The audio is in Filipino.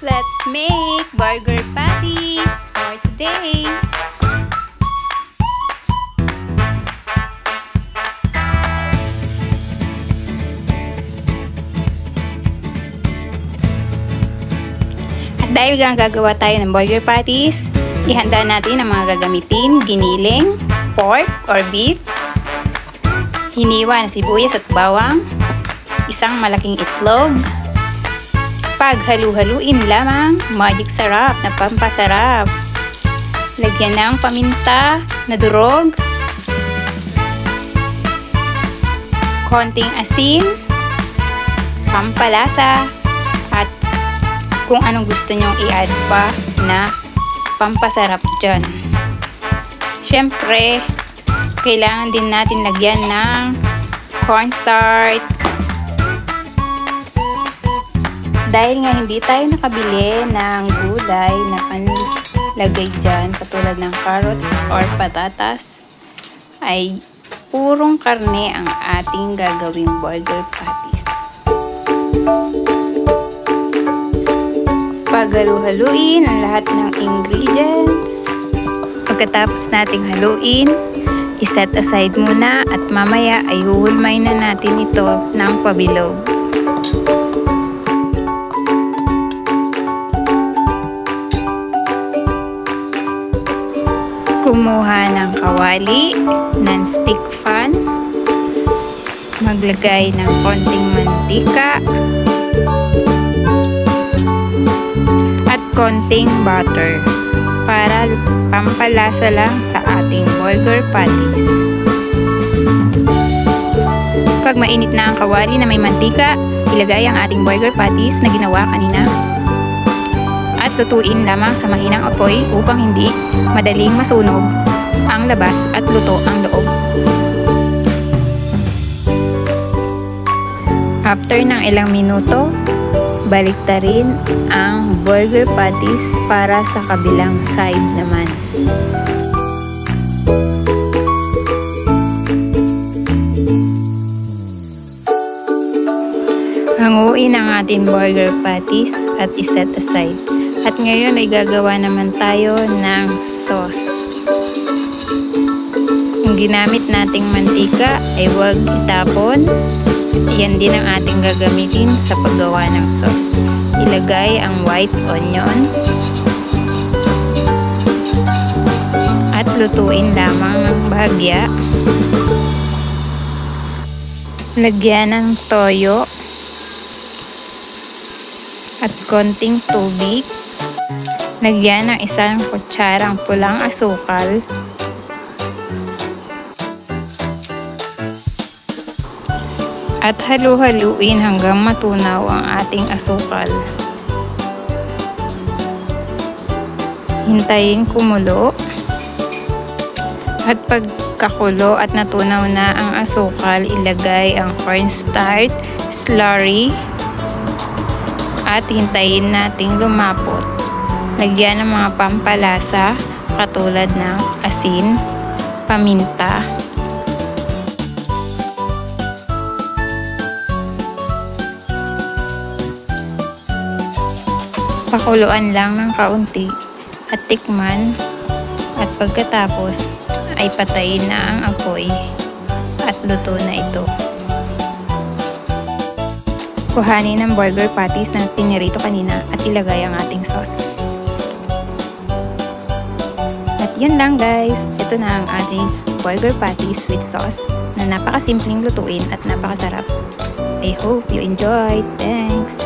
let's make burger patties for today. At dahil gagawa tayo ng burger patties, ihanda natin ang mga gagamitin: giniling, pork or beef, hiniwa na sibuyas at bawang, isang malaking itlog. Paghalu-haluin lamang, magic sarap na pampasarap. Lagyan ng paminta na durog, konting asin, pampalasa, at kung anong gusto nyong i-add pa na pampasarap dyan. Syempre, kailangan din natin lagyan ng cornstarch. Dahil nga hindi tayo nakabili ng gulay na panlagay dyan, katulad ng carrots or patatas, ay purong karne ang ating gagawing burger patties. Paghalu-haluin ang lahat ng ingredients. Pagkatapos nating haluin, iset aside muna at mamaya ay huhulmay na natin ito ng pabilog. Kumuha ng kawali, non-stick pan, maglagay ng konting mantika at konting butter para pampalasa lang sa ating burger patties. Pag mainit na ang kawali na may mantika, ilagay ang ating burger patties na ginawa kanina at lutuin lamang sa mahinang apoy upang hindi madaling masunog ang labas at luto ang loob. After ng ilang minuto, baliktarin ang burger patties para sa kabilang side naman. Hanguin ang ating burger patties at iset aside. At ngayon ay gagawa naman tayo ng sauce. Ang ginamit nating mantika ay huwag itapon. Iyan din ang ating gagamitin sa paggawa ng sauce. Ilagay ang white onion at lutuin lamang ng bahagya. Lagyan ng toyo at konting tubig. Lagyan ng isang kutsarang pulang asukal. At halu-haluin hanggang matunaw ang ating asukal. Hintayin kumulo. At pagkakulo at natunaw na ang asukal, ilagay ang cornstarch slurry at hintayin nating lumapot. Lagyan ng mga pampalasa katulad ng asin, paminta, pakuluan lang ng kaunti at tikman, at pagkatapos ay patayin na ang apoy at luto na ito. Kuhanin ang burger patties na pinirito kanina at ilagay ang ating sauce. At yun lang guys, ito na ang ating burger patties with sauce na napakasimpleng lutuin at napakasarap. I hope you enjoyed. Thanks!